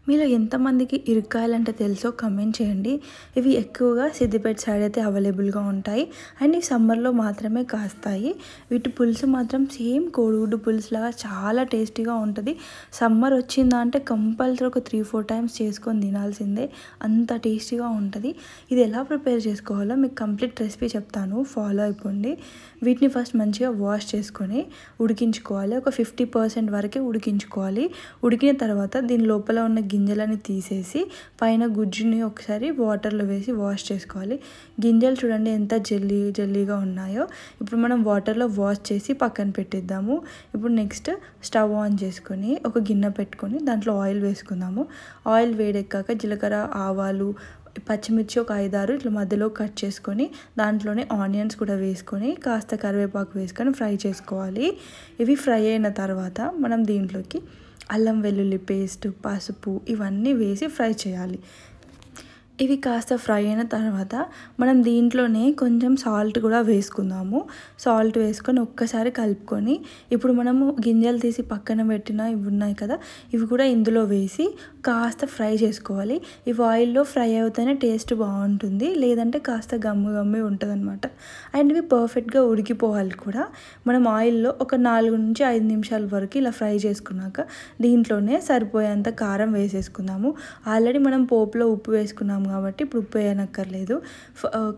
మీలో ఎంతమందికి ఇరుక్కాయలంటే తెలుసో కమెంట్ చేయండి. ఇవి ఎక్కువగా సిద్దిపేట సైడ్ అయితే అవైలబుల్‌గా ఉంటాయి. అండ్ ఈ సమ్మర్‌లో మాత్రమే కాస్తాయి. వీటి పులుసు మాత్రం సేమ్ కోడిగుడ్డు పులుసులాగా చాలా టేస్టీగా ఉంటది. సమ్మర్ వచ్చిందంటే కంపల్సరీ ఒక 3, 4 టైమ్స్ చేసుకొని తినాల్సిందే. అంత టేస్టీగా ఉంటది. ఇది ఎలా ప్రిపేర్ చేసుకోవాలో మీకు కంప్లీట్ రెసిపీ చెప్తాను. ఫాలో అయిపోండి. వీటిని ఫస్ట్ మంచిగా వాష్ చేసుకొని ఉడికించుకోవాలి. ఒక 50% వరకే ఉడికించుకోవాలి. ఉడికిన తర్వాత దీని లోపల ఉన్న గింజలని తీసేసి పైన గుజ్జుని ఒకసారి వాటర్లో వేసి వాష్ చేసుకోవాలి. గింజలు చూడండి ఎంత జెల్లీగా ఉన్నాయో. ఇప్పుడు మనం వాటర్లో వాష్ చేసి పక్కన పెట్టేద్దాము. ఇప్పుడు నెక్స్ట్ స్టవ్ ఆన్ చేసుకొని ఒక గిన్నె పెట్టుకొని దాంట్లో ఆయిల్ వేసుకుందాము. ఆయిల్ వేడెక్కాక జీలకర్ర, ఆవాలు, పచ్చిమిర్చి ఒక 5, 6 ఇట్లా మధ్యలో కట్ చేసుకొని దాంట్లోనే ఆనియన్స్ కూడా వేసుకొని కాస్త కరివేపాకు వేసుకొని ఫ్రై చేసుకోవాలి. ఇవి ఫ్రై అయిన తర్వాత మనం దీంట్లోకి అల్లం వెల్లుల్లి పేస్ట్, పసుపు ఇవన్నీ వేసి ఫ్రై చేయాలి. ఇవి కాస్త ఫ్రై అయిన తర్వాత మనం దీంట్లోనే కొంచెం సాల్ట్ కూడా వేసుకుందాము. సాల్ట్ వేసుకొని ఒక్కసారి కలుపుకొని ఇప్పుడు మనము గింజలు తీసి పక్కన పెట్టిన ఇవి ఉన్నాయి కదా, ఇవి కూడా ఇందులో వేసి కాస్త ఫ్రై చేసుకోవాలి. ఇవి ఆయిల్లో ఫ్రై అవుతేనే టేస్ట్ బాగుంటుంది, లేదంటే కాస్త గమ్మి ఉంటుంది అనమాట. అండ్ ఇవి పర్ఫెక్ట్గా ఉడికిపోవాలి కూడా. మనం ఆయిల్లో ఒక 4 నుంచి 5 నిమిషాల వరకు ఇలా ఫ్రై చేసుకున్నాక దీంట్లోనే సరిపోయేంత కారం వేసేసుకుందాము. ఆల్రెడీ మనం పోపులో ఉప్పు వేసుకున్నాము కాబట్టి ఇప్పుడు ఉప్పు వేయనక్కర్లేదు.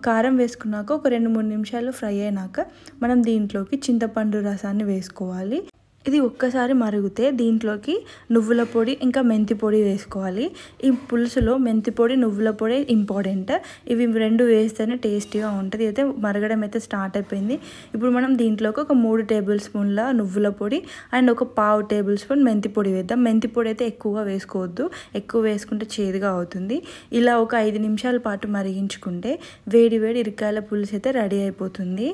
కారం వేసుకున్నాక ఒక 2, 3 నిమిషాలు ఫ్రై అయినాక మనం దీంట్లోకి చింతపండు రసాన్ని వేసుకోవాలి. ఇది ఒక్కసారి మరిగితే దీంట్లోకి నువ్వుల పొడి ఇంకా మెంతి పొడి వేసుకోవాలి. ఈ పులుసులో మెంతి పొడి, నువ్వుల పొడి ఇంపార్టెంట్. ఇవి 2 వేస్తేనే టేస్టీగా ఉంటుంది. అయితే మరగడం అయితే స్టార్ట్ అయిపోయింది. ఇప్పుడు మనం దీంట్లోకి ఒక 3 టేబుల్ స్పూన్ల నువ్వుల పొడి అండ్ ఒక 1/2 టేబుల్ స్పూన్ మెంతి పొడి వేద్దాం. మెంతి పొడి అయితే ఎక్కువగా వేసుకోవద్దు, ఎక్కువ వేసుకుంటే చేదుగా అవుతుంది. ఇలా ఒక 5 నిమిషాల పాటు మరిగించుకుంటే వేడి వేడి ఇరకాయల పులుసు అయితే రెడీ అయిపోతుంది.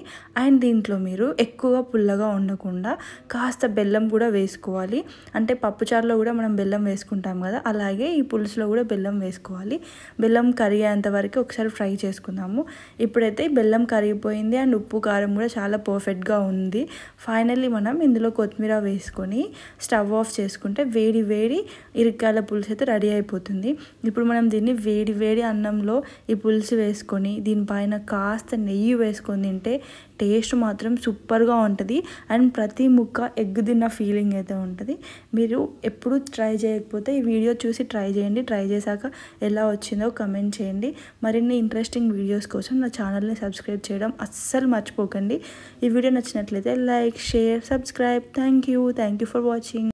అండ్ దీంట్లో మీరు ఎక్కువగా పుల్లగా ఉండకుండా కాస్త బెల్లం కూడా వేసుకోవాలి. అంటే పప్పుచారులో కూడా మనం బెల్లం వేసుకుంటాం కదా, అలాగే ఈ పులుసులో కూడా బెల్లం వేసుకోవాలి. బెల్లం కరిగేంత వరకు ఒకసారి ఫ్రై చేసుకుందాము. ఇప్పుడైతే బెల్లం కరిగిపోయింది అండ్ ఉప్పు కారం కూడా చాలా పర్ఫెక్ట్గా ఉంది. ఫైనల్లీ మనం ఇందులో కొత్తిమీర వేసుకొని స్టవ్ ఆఫ్ చేసుకుంటే వేడి వేడి ఇరకాయల పులుసు అయితే రెడీ అయిపోతుంది. ఇప్పుడు మనం దీన్ని వేడి వేడి అన్నంలో ఈ పులుసు వేసుకొని దీనిపైన కాస్త నెయ్యి వేసుకొని తింటే టేస్ట్ మాత్రం సూపర్గా ఉంటుంది. అండ్ ప్రతి ముక్క ఎగ్ తిన్న ఫీలింగ్ అయితే ఉంటుంది. మీరు ఎప్పుడు ట్రై చేయకపోతే ఈ వీడియో చూసి ట్రై చేయండి. ట్రై చేశాక ఎలా వచ్చిందో కమెంట్ చేయండి. మరిన్ని ఇంట్రెస్టింగ్ వీడియోస్ కోసం నా ఛానల్ని సబ్స్క్రైబ్ చేయడం అస్సలు మర్చిపోకండి. ఈ వీడియో నచ్చినట్లయితే like, share, subscribe. Thank you for watching.